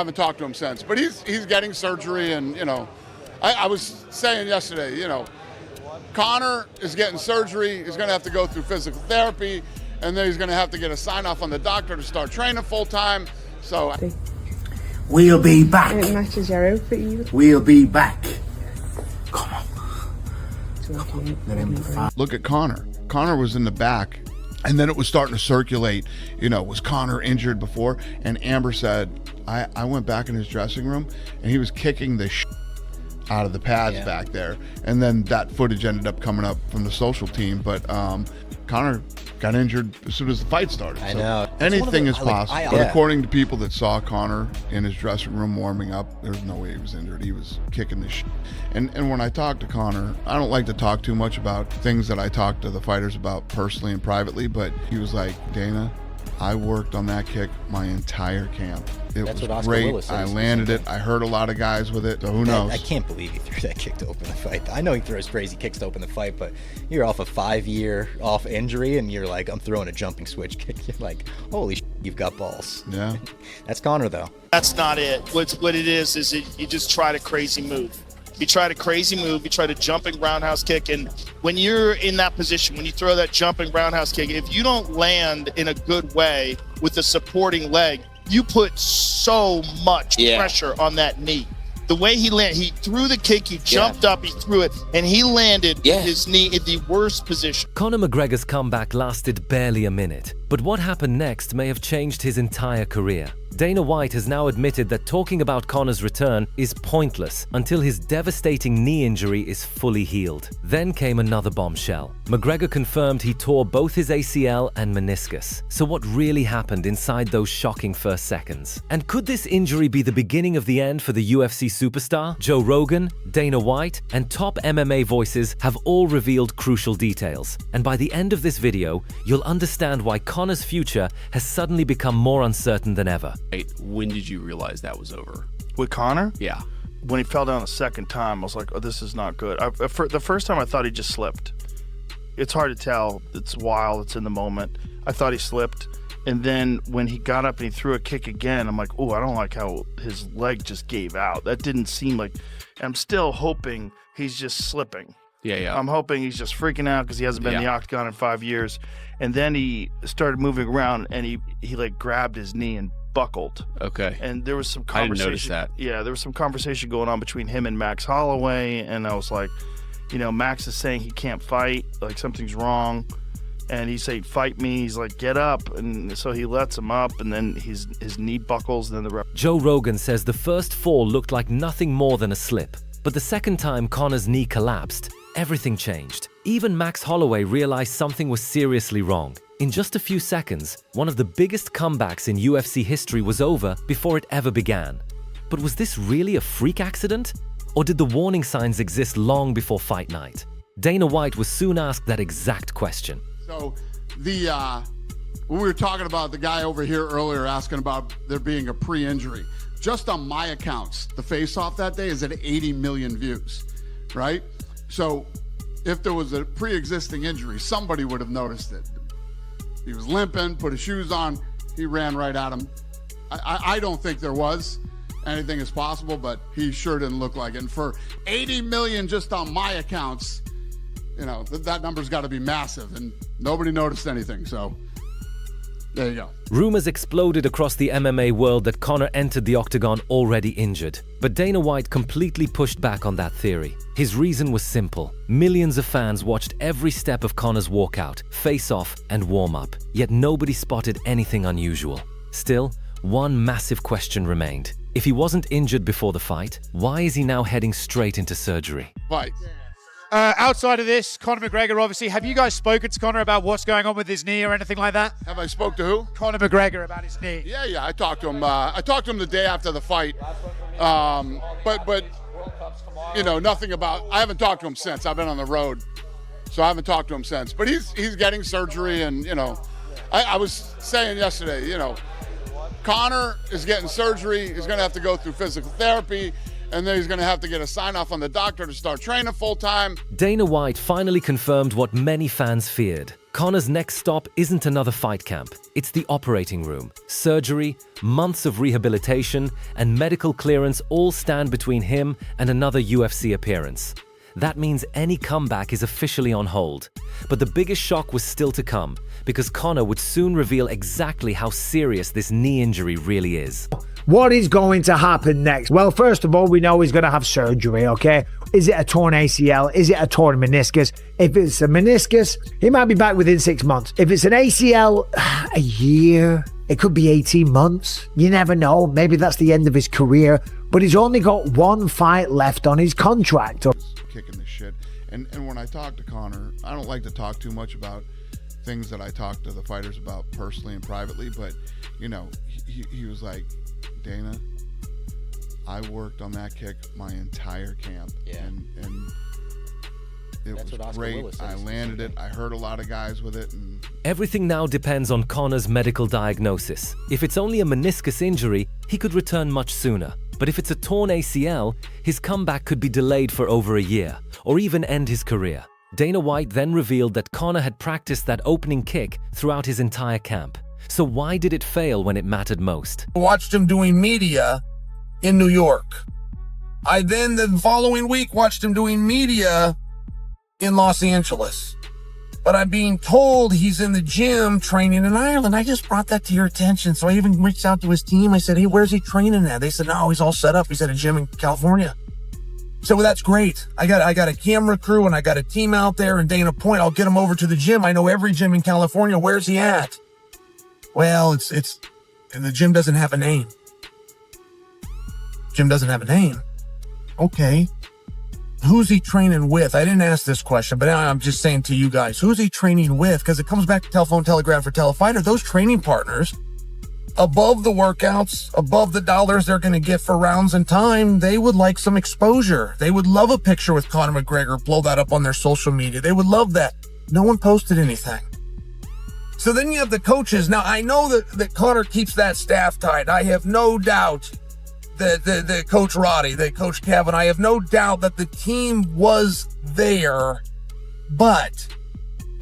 haven't talked to him since, but he's getting surgery, and I was saying yesterday, Conor is getting surgery. He's going to have to go through physical therapy, and then he's going to have to get a sign off on the doctor to start training full time. So we'll be back. It matches your outfit, you. We'll be back. Come on. Let him fight. Look at Conor. Conor was in the back, and then it was starting to circulate. Was Conor injured before? And Amber said, I went back in his dressing room, and he was kicking the out of the pads back there. And then that footage ended up coming up from the social team. But Conor got injured as soon as the fight started. I know. Anything is possible. But according to people that saw Conor in his dressing room warming up, there's no way he was injured. He was kicking the shit. And when I talk to Conor, I don't like to talk too much about things that I talk to the fighters about personally and privately, but he was like, Dana, I worked on that kick my entire camp. It was great. I landed it. I hurt a lot of guys with it. So who knows? I can't believe he threw that kick to open the fight. I know he throws crazy kicks to open the fight, but you're off a 5-year off injury, and you're like, I'm throwing a jumping switch kick. You're like, holy shit, you've got balls. Yeah. That's Conor, though. That's not it. What it is you just tried a crazy move. You tried a crazy move. You tried a jumping roundhouse kick. And when you're in that position, when you throw that jumping roundhouse kick, if you don't land in a good way with a supporting leg, you put so much pressure on that knee. The way he landed, he threw the kick, he jumped up, he threw it, and he landed his knee in the worst position. Conor McGregor's comeback lasted barely a minute, but what happened next may have changed his entire career. Dana White has now admitted that talking about Conor's return is pointless until his devastating knee injury is fully healed. Then came another bombshell. McGregor confirmed he tore both his ACL and meniscus. So what really happened inside those shocking first seconds? And could this injury be the beginning of the end for the UFC superstar? Joe Rogan, Dana White, and top MMA voices have all revealed crucial details. And by the end of this video, you'll understand why Conor's future has suddenly become more uncertain than ever. When did you realize that was over? With Conor? Yeah. When he fell down the second time, I was like, oh, this is not good. The first time I thought he just slipped. It's hard to tell. It's wild. It's in the moment. I thought he slipped. And then when he got up and he threw a kick again, I'm like, oh, I don't like how his leg just gave out. That didn't seem like... I'm still hoping he's just slipping. Yeah. I'm hoping he's just freaking out because he hasn't been in the octagon in 5 years. And then he started moving around, and he like grabbed his knee and buckled. Okay. And there was some conversation. I didn't notice that. Yeah, there was some conversation going on between him and Max Holloway, and I was like, Max is saying he can't fight, like something's wrong. And he's saying, fight me. He's like, get up. And so he lets him up, and then his knee buckles, and then the ref. Joe Rogan says the first fall looked like nothing more than a slip. But the second time Conor's knee collapsed, everything changed. Even Max Holloway realized something was seriously wrong. In just a few seconds, one of the biggest comebacks in UFC history was over before it ever began. But was this really a freak accident? Or did the warning signs exist long before fight night? Dana White was soon asked that exact question. So when we were talking about the guy over here earlier asking about there being a pre-injury, just on my accounts, the face-off that day is at 80 million views, right? So if there was a pre-existing injury, somebody would have noticed it. He was limping, put his shoes on, he ran right at him. I don't think there was. Anything is possible, but he sure didn't look like it. And for 80 million just on my accounts, that number's got to be massive, and nobody noticed anything, so there you go. Rumors exploded across the MMA world that Conor entered the octagon already injured. But Dana White completely pushed back on that theory. His reason was simple. Millions of fans watched every step of Conor's walkout, face-off, and warm-up, yet nobody spotted anything unusual. Still, one massive question remained. If he wasn't injured before the fight, why is he now heading straight into surgery? Fight. Outside of this, Conor McGregor, obviously, have you guys spoken to Conor about what's going on with his knee or anything like that? Have I spoke to who? Conor McGregor about his knee. Yeah, I talked to him. I talked to him the day after the fight. But nothing about. I haven't talked to him since. I've been on the road, so I haven't talked to him since. But he's getting surgery, and I was saying yesterday, Conor is getting surgery. He's going to have to go through physical therapy, and then he's going to have to get a sign-off on the doctor to start training full-time. Dana White finally confirmed what many fans feared. Conor's next stop isn't another fight camp. It's the operating room. Surgery, months of rehabilitation, and medical clearance all stand between him and another UFC appearance. That means any comeback is officially on hold. But the biggest shock was still to come, because Conor would soon reveal exactly how serious this knee injury really is. What is going to happen next? Well, first of all, we know he's going to have surgery, okay? Is it a torn ACL? Is it a torn meniscus? If it's a meniscus, he might be back within 6 months. If it's an ACL, a year. It could be 18 months. You never know. Maybe that's the end of his career. But he's only got one fight left on his contract. Kicking the shit. And when I talk to Conor, I don't like to talk too much about things that I talk to the fighters about personally and privately, but, you know, he was like, Dana, I worked on that kick my entire camp. Yeah. And it That's what was Oscar great. Willis says. I landed it. I heard a lot of guys with it. And Everything now depends on Conor's medical diagnosis. If it's only a meniscus injury, he could return much sooner. But if it's a torn ACL, his comeback could be delayed for over a year, or even end his career. Dana White then revealed that Conor had practiced that opening kick throughout his entire camp. So why did it fail when it mattered most? I watched him doing media in New York. I then, the following week, watched him doing media in Los Angeles. But I'm being told he's in the gym training in Ireland. I just brought that to your attention. So I even reached out to his team. I said, hey, where's he training at? They said, no, he's all set up. He's at a gym in California. So well, that's great. I got a camera crew and I got a team out there in Dana Point. I'll get him over to the gym. I know every gym in California. Where's he at? Well, and the gym doesn't have a name. Gym doesn't have a name. Okay. Who's he training with? I didn't ask this question, but I'm just saying to you guys, who's he training with? Because it comes back to Telephone Telegraph for Telefighter. Those training partners, above the workouts, above the dollars they're going to get for rounds and time, they would like some exposure. They would love a picture with Conor McGregor, blow that up on their social media. They would love that. No one posted anything. So then you have the coaches. Now, I know that Conor keeps that staff tight. I have no doubt that the Coach Roddy, the Coach Kevin, I have no doubt that the team was there, but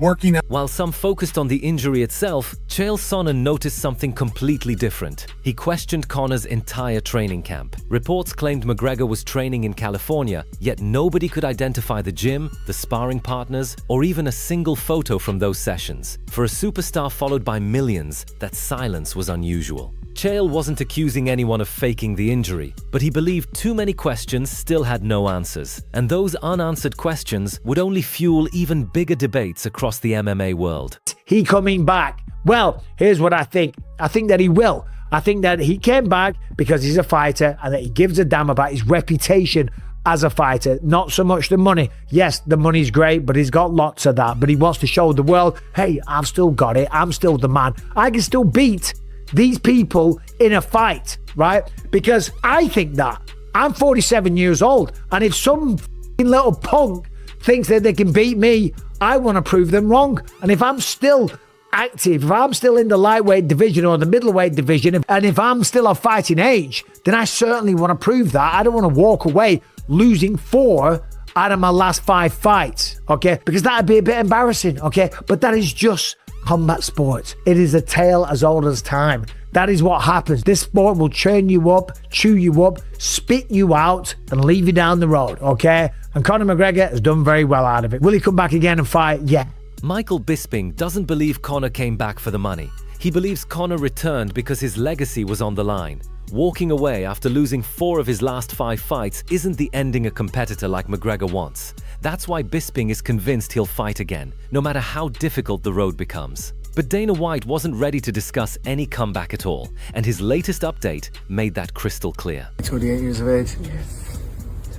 working out. While some focused on the injury itself, Chael Sonnen noticed something completely different. He questioned Conor's entire training camp. Reports claimed McGregor was training in California, yet nobody could identify the gym, the sparring partners, or even a single photo from those sessions. For a superstar followed by millions, that silence was unusual. Chael wasn't accusing anyone of faking the injury, but he believed too many questions still had no answers. And those unanswered questions would only fuel even bigger debates across the MMA world. He coming back? Well, here's what I think. I think that he will. I think that he came back because he's a fighter and that he gives a damn about his reputation as a fighter, not so much the money. Yes, the money's great, but he's got lots of that. But he wants to show the world, hey, I've still got it. I'm still the man. I can still beat these people in a fight, right? Because I think that. I'm 47 years old, and if some little punk thinks that they can beat me, I want to prove them wrong. And if I'm still active, if I'm still in the lightweight division or the middleweight division, and if I'm still of fighting age, then I certainly want to prove that. I don't want to walk away losing 4 out of my last 5 fights, okay? Because that'd be a bit embarrassing, okay? But that is just combat sports. It is a tale as old as time. That is what happens. This sport will churn you up, chew you up, spit you out, and leave you down the road, okay? And Conor McGregor has done very well out of it. Will he come back again and fight? Yeah. Michael Bisping doesn't believe Conor came back for the money. He believes Conor returned because his legacy was on the line. Walking away after losing 4 of his last 5 fights isn't the ending a competitor like McGregor wants. That's why Bisping is convinced he'll fight again, no matter how difficult the road becomes. But Dana White wasn't ready to discuss any comeback at all, and his latest update made that crystal clear. 28 years of age. Yes.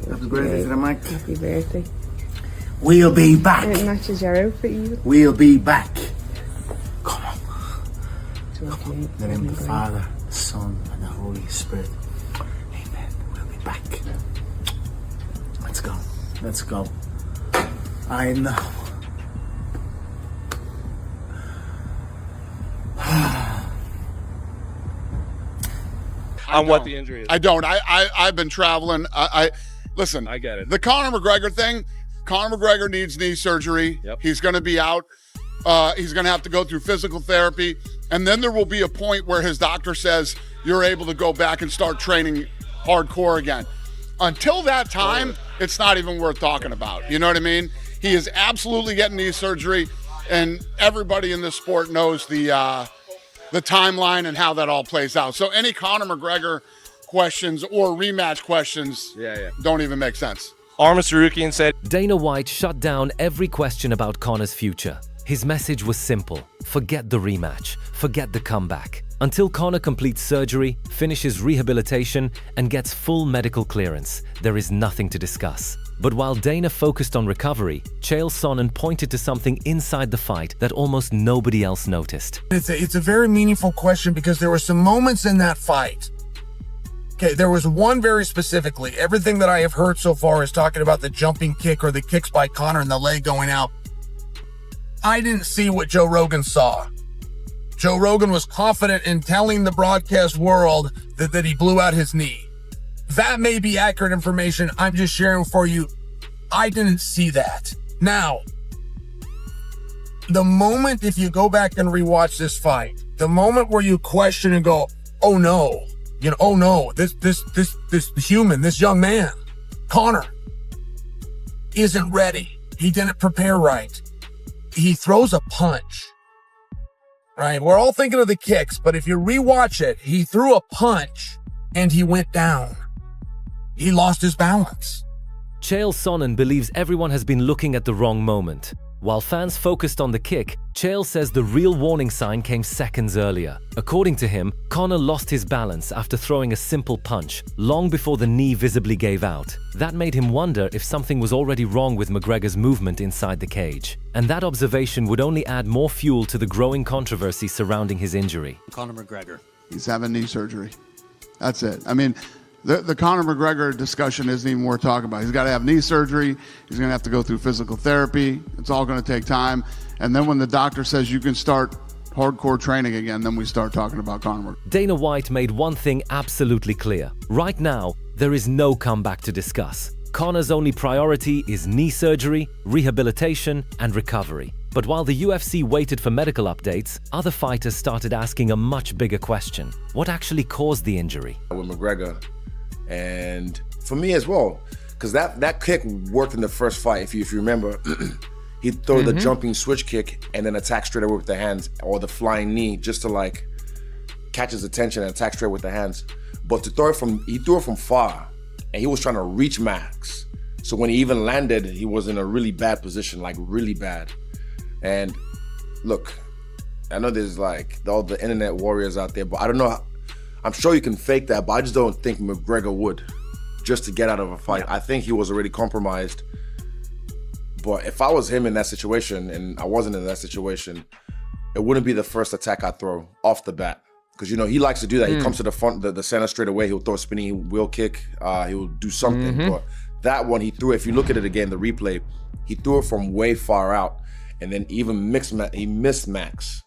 Happy birthday to the mic. Happy birthday. We'll be back. It matches your outfit, you. We'll be back. Come on. 28. In the name of the Father, the Son, and the Holy Spirit. Amen. We'll be back. Let's go. Let's go. I know. on what the injury is. I don't. I've been traveling. Listen. I get it. The Conor McGregor thing. Conor McGregor needs knee surgery. Yep. He's going to be out. He's going to have to go through physical therapy, and then there will be a point where his doctor says you're able to go back and start training hardcore again. Until that time, it's not even worth talking about. You know what I mean? He is absolutely getting knee surgery, and everybody in this sport knows the timeline and how that all plays out. So any Conor McGregor questions or rematch questions don't even make sense. Arman Tsarukyan said, Dana White shut down every question about Conor's future. His message was simple: forget the rematch, forget the comeback. Until Conor completes surgery, finishes rehabilitation, and gets full medical clearance, there is nothing to discuss. But while Dana focused on recovery, Chael Sonnen pointed to something inside the fight that almost nobody else noticed. It's a very meaningful question because there were some moments in that fight. Okay, there was one very specifically. Everything that I have heard so far is talking about the jumping kick or the kicks by Conor and the leg going out. I didn't see what Joe Rogan saw. Joe Rogan was confident in telling the broadcast world that he blew out his knee. That may be accurate information. I'm just sharing for you. I didn't see that. Now, the moment, if you go back and rewatch this fight, the moment where you question and go, oh no, oh no, this human, this young man, Conor, isn't ready. He didn't prepare right. He throws a punch. Right? We're all thinking of the kicks, but if you rewatch it, he threw a punch and he went down. He lost his balance. Chael Sonnen believes everyone has been looking at the wrong moment. While fans focused on the kick, Chael says the real warning sign came seconds earlier. According to him, Conor lost his balance after throwing a simple punch, long before the knee visibly gave out. That made him wonder if something was already wrong with McGregor's movement inside the cage. And that observation would only add more fuel to the growing controversy surrounding his injury. Conor McGregor. He's having knee surgery. That's it. I mean, the Conor McGregor discussion isn't even worth talking about. He's got to have knee surgery. He's going to have to go through physical therapy. It's all going to take time. And then when the doctor says you can start hardcore training again, then we start talking about Conor McGregor. Dana White made one thing absolutely clear. Right now, there is no comeback to discuss. Conor's only priority is knee surgery, rehabilitation, and recovery. But while the UFC waited for medical updates, other fighters started asking a much bigger question. What actually caused the injury? With McGregor, and for me as well, because that kick worked in the first fight. If you remember, he'd throw the jumping switch kick and then attack straight away with the hands, or the flying knee, just to like catch his attention and attack straight with the hands. But he threw it from far, and he was trying to reach Max. So when he even landed, he was in a really bad position, like really bad. And look, I know there's like all the internet warriors out there, but I don't know. I'm sure you can fake that, but I just don't think McGregor would, just to get out of a fight. I think he was already compromised. But if I was him in that situation, and I wasn't in that situation, it wouldn't be the first attack I throw off the bat. Because, he likes to do that. He comes to the front, the center straight away. He'll throw a spinning wheel kick. He'll do something. But that one he threw, if you look at it again, the replay, he threw it from way far out. And then even he missed Max.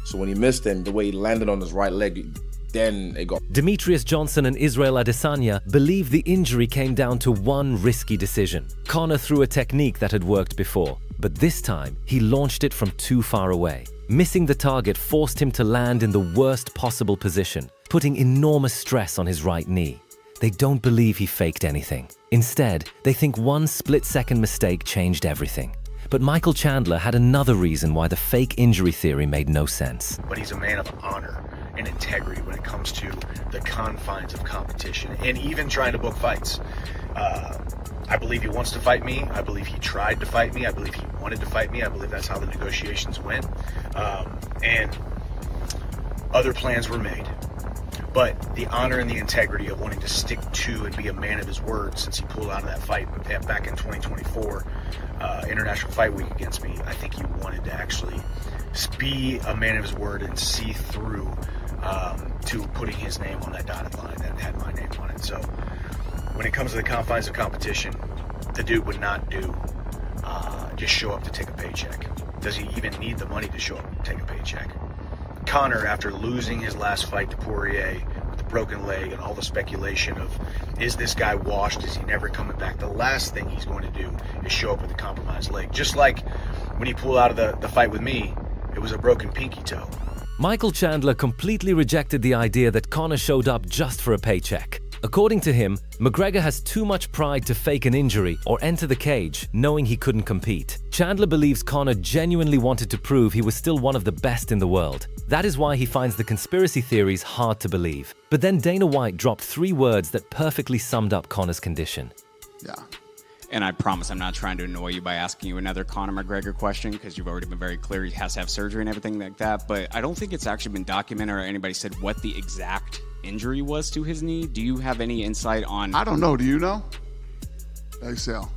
So when he missed him, the way he landed on his right leg, then it got... Demetrius Johnson and Israel Adesanya believe the injury came down to one risky decision. Conor threw a technique that had worked before, but this time he launched it from too far away. Missing the target forced him to land in the worst possible position, putting enormous stress on his right knee. They don't believe he faked anything. Instead, they think one split-second mistake changed everything. But Michael Chandler had another reason why the fake injury theory made no sense. But he's a man of honor and integrity when it comes to the confines of competition and even trying to book fights. I believe he wants to fight me. I believe he tried to fight me. I believe he wanted to fight me. I believe that's how the negotiations went. And other plans were made. But the honor and the integrity of wanting to stick to and be a man of his word since he pulled out of that fight back in 2024, International Fight Week against me, I think he wanted to actually be a man of his word and see through to putting his name on that dotted line that had my name on it. So when it comes to the confines of competition, the dude would not just show up to take a paycheck. Does he even need the money to show up and take a paycheck? Conor, after losing his last fight to Poirier with the broken leg and all the speculation of, is this guy washed? Is he never coming back? The last thing he's going to do is show up with a compromised leg. Just like when he pulled out of the fight with me, it was a broken pinky toe. Michael Chandler completely rejected the idea that Conor showed up just for a paycheck. According to him, McGregor has too much pride to fake an injury or enter the cage knowing he couldn't compete. Chandler believes Conor genuinely wanted to prove he was still one of the best in the world. That is why he finds the conspiracy theories hard to believe. But then Dana White dropped 3 words that perfectly summed up Conor's condition. Yeah. And I promise I'm not trying to annoy you by asking you another Conor McGregor question, because you've already been very clear he has to have surgery and everything like that. But I don't think it's actually been documented or anybody said what the exact injury was to his knee. Do you have any insight on? I don't know. Do you know? ACL.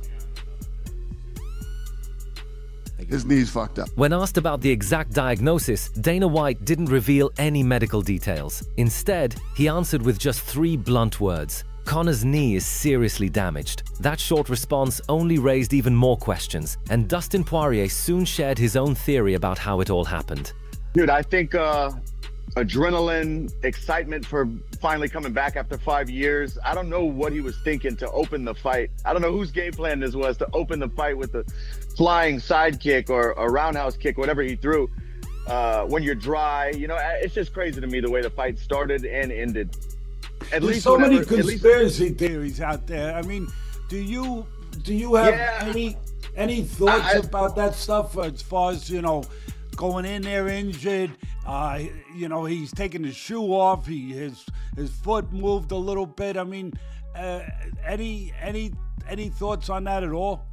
His knee's fucked up. When asked about the exact diagnosis, Dana White didn't reveal any medical details. Instead, he answered with just 3 blunt words. Conor's knee is seriously damaged. That short response only raised even more questions, and Dustin Poirier soon shared his own theory about how it all happened. Dude, I think adrenaline, excitement for finally coming back after 5 years. I don't know what he was thinking to open the fight. I don't know whose game plan this was to open the fight with the flying sidekick or a roundhouse kick, whatever he threw. When you're dry, you know, it's just crazy to me the way the fight started and ended. There's so many conspiracy theories out there. I mean, do you have any thoughts about that stuff as far as, you know, going in there injured? You know, he's taking his shoe off. His foot moved a little bit. I mean, any thoughts on that at all?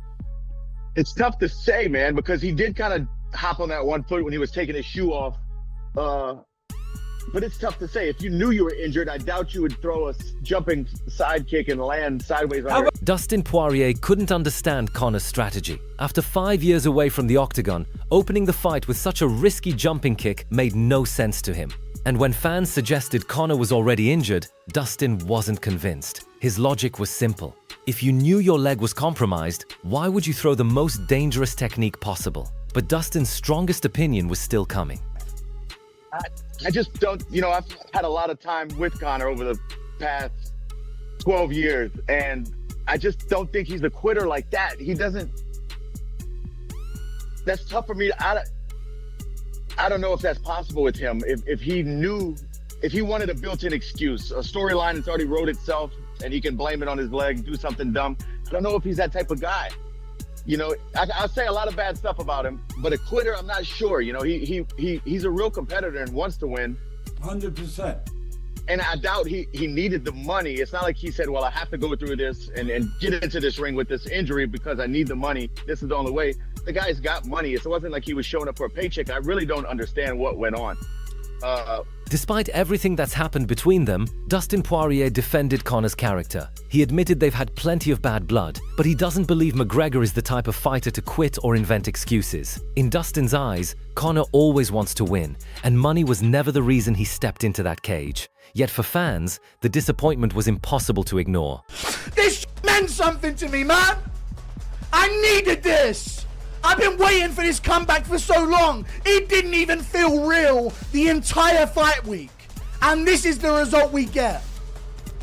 It's tough to say, man, because he did kind of hop on that one foot when he was taking his shoe off. But it's tough to say. If you knew you were injured, I doubt you would throw a jumping sidekick and land sideways on your... Dustin Poirier couldn't understand Conor's strategy. After 5 years away from the octagon, opening the fight with such a risky jumping kick made no sense to him. And when fans suggested Conor was already injured, Dustin wasn't convinced. His logic was simple. If you knew your leg was compromised, why would you throw the most dangerous technique possible? But Dustin's strongest opinion was still coming. I just don't, you know, I've had a lot of time with Conor over the past 12 years, and I just don't think he's a quitter like that. He doesn't, that's tough for me. I don't know if that's possible with him. If he knew, if he wanted a built-in excuse, a storyline that's already wrote itself, and he can blame it on his leg, do something dumb. I don't know if he's that type of guy. You know, I'll say a lot of bad stuff about him, but a quitter, I'm not sure. You know, he's a real competitor and wants to win. 100%. And I doubt he needed the money. It's not like he said, well, I have to go through this and get into this ring with this injury because I need the money. This is the only way. The guy's got money. It wasn't like he was showing up for a paycheck. I really don't understand what went on. Despite everything that's happened between them, Dustin Poirier defended Conor's character. He admitted they've had plenty of bad blood, but he doesn't believe McGregor is the type of fighter to quit or invent excuses. In Dustin's eyes, Conor always wants to win, and money was never the reason he stepped into that cage. Yet for fans, the disappointment was impossible to ignore. This meant something to me, man! I needed this! I've been waiting for this comeback for so long. It didn't even feel real the entire fight week. And this is the result we get.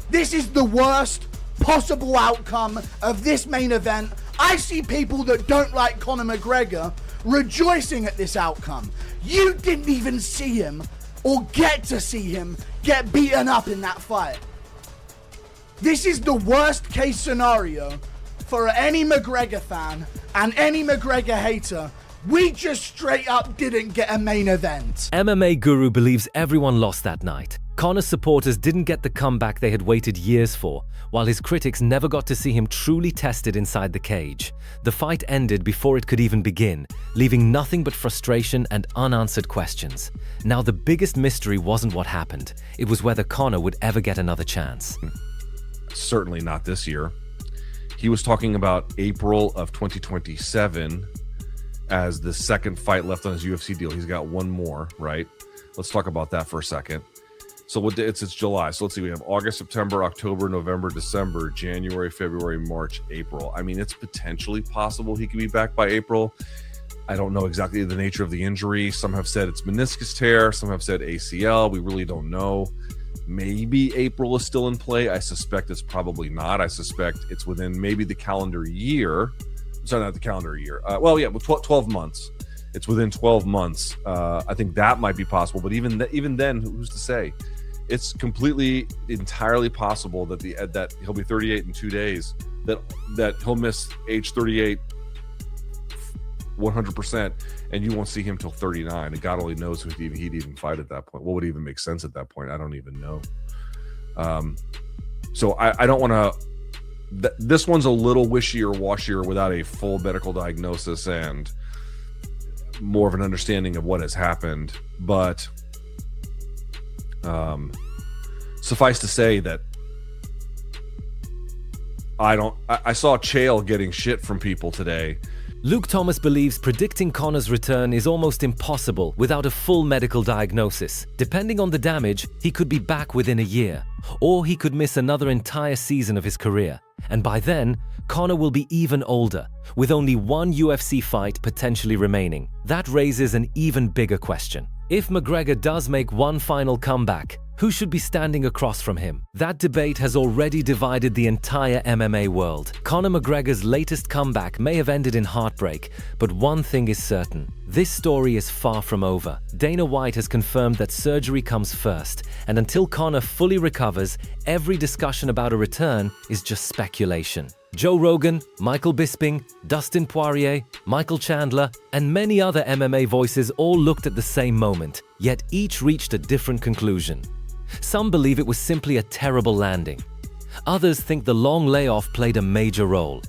This is the worst possible outcome of this main event. I see people that don't like Conor McGregor rejoicing at this outcome. You didn't even see him or get to see him get beaten up in that fight. This is the worst case scenario for any McGregor fan and any McGregor hater. We just straight up didn't get a main event. MMA Guru believes everyone lost that night. Conor's supporters didn't get the comeback they had waited years for, while his critics never got to see him truly tested inside the cage. The fight ended before it could even begin, leaving nothing but frustration and unanswered questions. Now the biggest mystery wasn't what happened, it was whether Conor would ever get another chance. Certainly not this year. He was talking about April of 2027 as the second fight left on his UFC deal. He's got one more, right? Let's talk about that for a second. So what it's July. So let's see, we have August, September, October, November, December, January, February, March, April. I mean, it's potentially possible he could be back by April. I don't know exactly the nature of the injury. Some have said it's meniscus tear. Some have said ACL. We really don't know. maybe April is still in play. I suspect it's probably not. I suspect it's within maybe the calendar year. Sorry, not the calendar year. 12 months. It's within 12 months. I think that might be possible. But even then, who's to say? It's completely, entirely possible that that he'll be 38 in 2 days. That he'll miss age 38 100%, and you won't see him till 39. And God only knows who he'd even fight at that point. What would even make sense at that point? I don't even know. So I don't want to. This one's a little wishier washier without a full medical diagnosis and more of an understanding of what has happened. But suffice to say that I saw Chael getting shit from people today. Luke Thomas believes predicting Conor's return is almost impossible without a full medical diagnosis. Depending on the damage, he could be back within a year, or he could miss another entire season of his career. And by then, Conor will be even older, with only one UFC fight potentially remaining. That raises an even bigger question. If McGregor does make one final comeback, who should be standing across from him? That debate has already divided the entire MMA world. Conor McGregor's latest comeback may have ended in heartbreak, but one thing is certain. This story is far from over. Dana White has confirmed that surgery comes first, and until Conor fully recovers, every discussion about a return is just speculation. Joe Rogan, Michael Bisping, Dustin Poirier, Michael Chandler, and many other MMA voices all looked at the same moment, yet each reached a different conclusion. Some believe it was simply a terrible landing. Others think the long layoff played a major role.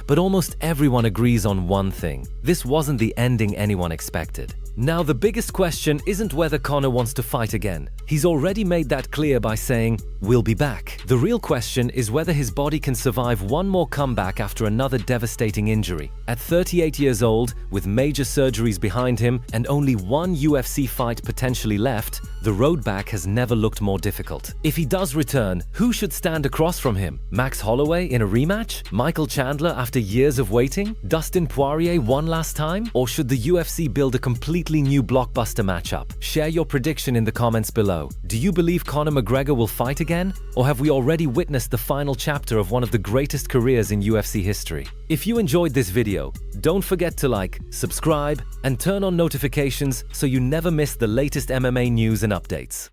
But almost everyone agrees on one thing: this wasn't the ending anyone expected. Now, the biggest question isn't whether Conor wants to fight again. He's already made that clear by saying, "We'll be back." The real question is whether his body can survive one more comeback after another devastating injury. At 38 years old, with major surgeries behind him and only one UFC fight potentially left, the road back has never looked more difficult. If he does return, who should stand across from him? Max Holloway in a rematch? Michael Chandler after years of waiting? Dustin Poirier one last time? Or should the UFC build a completely new blockbuster matchup? Share your prediction in the comments below. Do you believe Conor McGregor will fight again? Or have we already witnessed the final chapter of one of the greatest careers in UFC history? If you enjoyed this video, don't forget to like, subscribe, and turn on notifications so you never miss the latest MMA news and updates.